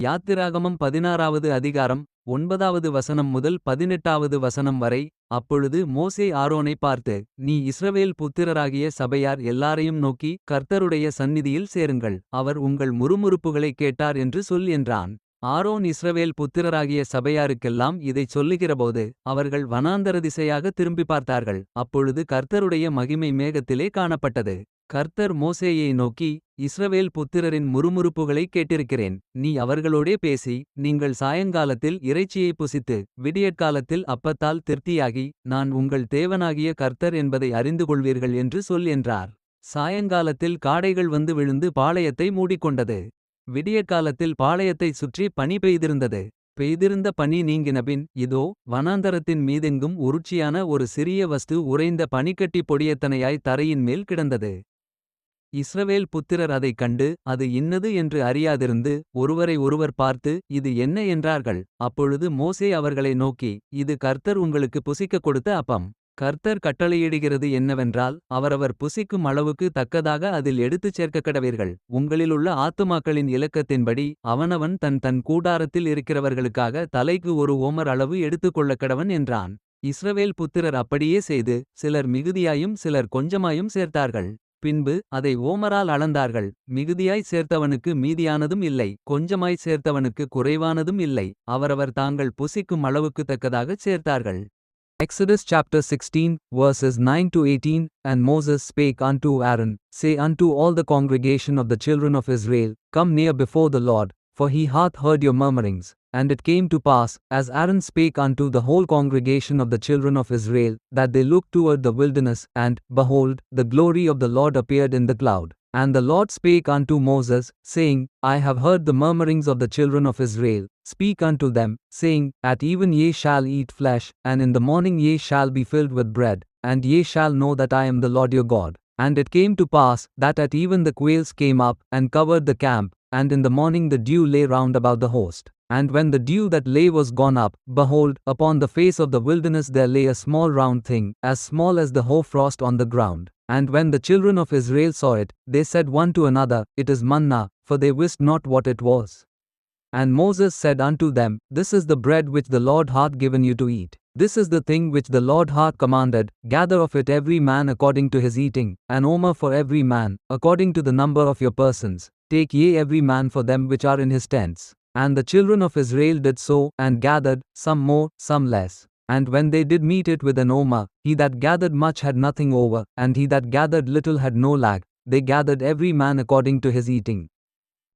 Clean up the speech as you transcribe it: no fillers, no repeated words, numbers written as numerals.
யாத்திராகமம் 16வது அதிகாரம் 9வது வசனம் முதல் 18வது வசனம் வரை. அப்பொழுது மோசே ஆரோனை பார்த்து, நீ இஸ்ரவேல் புத்திரராகிய சபையார் எல்லாரையும் நோக்கி, கர்த்தருடைய சந்நிதியில் சேருங்கள், அவர் உங்கள் முறுமுறுப்புகளைக் கேட்டார் என்று சொல் என்றான். ஆரோன் இஸ்ரவேல் புத்திரராகிய சபையாருக்கெல்லாம் இதைச் சொல்லுகிறபோது, அவர்கள் வனாந்தர திசையாக திரும்பி பார்த்தார்கள். அப்பொழுது கர்த்தருடைய மகிமை மேகத்திலே காணப்பட்டது. கர்த்தர் மோசேயை நோக்கி, இஸ்ரவேல் புத்திரரின் முறுமுறுப்புகளைக் கேட்டிருக்கிறேன். நீ அவர்களோடே பேசி, நீங்கள் சாயங்காலத்தில் இறைச்சியை புசித்து, விடியற்காலத்தில் அப்பத்தால் திருப்தியாகி, நான் உங்கள் தேவனாகிய கர்த்தர் என்பதை அறிந்து கொள்வீர்கள் என்று சொல் என்றார். சாயங்காலத்தில் காடைகள் வந்து விழுந்து பாளையத்தை மூடிக்கொண்டது. விடியற்காலத்தில் பாளையத்தைச் சுற்றி பனி பெய்திருந்தது. பெய்திருந்த பனி நீங்கினபின், இதோ, வனாந்தரத்தின் மீதெங்கும் உருட்சியான ஒரு சிறிய வஸ்து உறைந்த பனிக்கட்டி பொடியத்தனையாய் தரையின் மேல் கிடந்தது. இஸ்ரவேல் புத்திரர் அதைக் கண்டு, அது இன்னது என்று அறியாதிருந்து, ஒருவரை ஒருவர் பார்த்து, இது என்ன என்றார்கள். அப்பொழுது மோசே அவர்களை நோக்கி, இது கர்த்தர் உங்களுக்கு புசிக்கக் கொடுத்த அப்பம். கர்த்தர் கட்டளையிடுகிறது என்னவென்றால், அவரவர் புசிக்கும் அளவுக்கு தக்கதாக அதில் எடுத்துச் சேர்க்கக்கடவீர்கள். உங்களிலுள்ள ஆத்துமாக்களின் இலக்கத்தின்படி, அவனவன் தன் தன் கூடாரத்தில் இருக்கிறவர்களுக்காக தலைக்கு ஒரு ஓமர் அளவு எடுத்துக்கொள்ளக்கடவன் என்றான். இஸ்ரவேல் புத்திரர் அப்படியே செய்து, சிலர் மிகுதியாயும் சிலர் கொஞ்சமாயும் சேர்த்தார்கள். பின்பு அதை ஓமரால் அளந்தார்கள். மிகுதியாய் சேர்த்தவனுக்கு மீதியானதும் இல்லை, கொஞ்சமாய் சேர்த்தவனுக்கு குறைவானதும் இல்லை. அவரவர் தாங்கள் புசிக்கும் அளவுக்குத் தக்கதாகச் சேர்த்தார்கள். Exodus chapter 16, verses 9 to 18. And Moses spake unto Aaron, say unto all the congregation of the children of Israel, Come near before the Lord, for he hath heard your murmurings. And it came to pass, as Aaron spake unto the whole congregation of the children of Israel, that they looked toward the wilderness, and, behold, the glory of the Lord appeared in the cloud. And the Lord spake unto Moses, saying, I have heard the murmurings of the children of Israel. Speak unto them, saying, At even ye shall eat flesh, and in the morning ye shall be filled with bread, and ye shall know that I am the Lord your God. And it came to pass, that at even the quails came up, and covered the camp, and in the morning the dew lay round about the host. And when the dew that lay was gone up, behold, upon the face of the wilderness there lay a small round thing, as small as the hoarfrost on the ground. And when the children of Israel saw it, they said one to another, It is manna, for they wist not what it was. And Moses said unto them, This is the bread which the Lord hath given you to eat. This is the thing which the Lord hath commanded, gather of it every man according to his eating, an omer for every man, according to the number of your persons. Take ye every man for them which are in his tents. And the children of Israel did so, and gathered, some more, some less. And when they did meet it with an omer, he that gathered much had nothing over, and he that gathered little had no lack. They gathered every man according to his eating.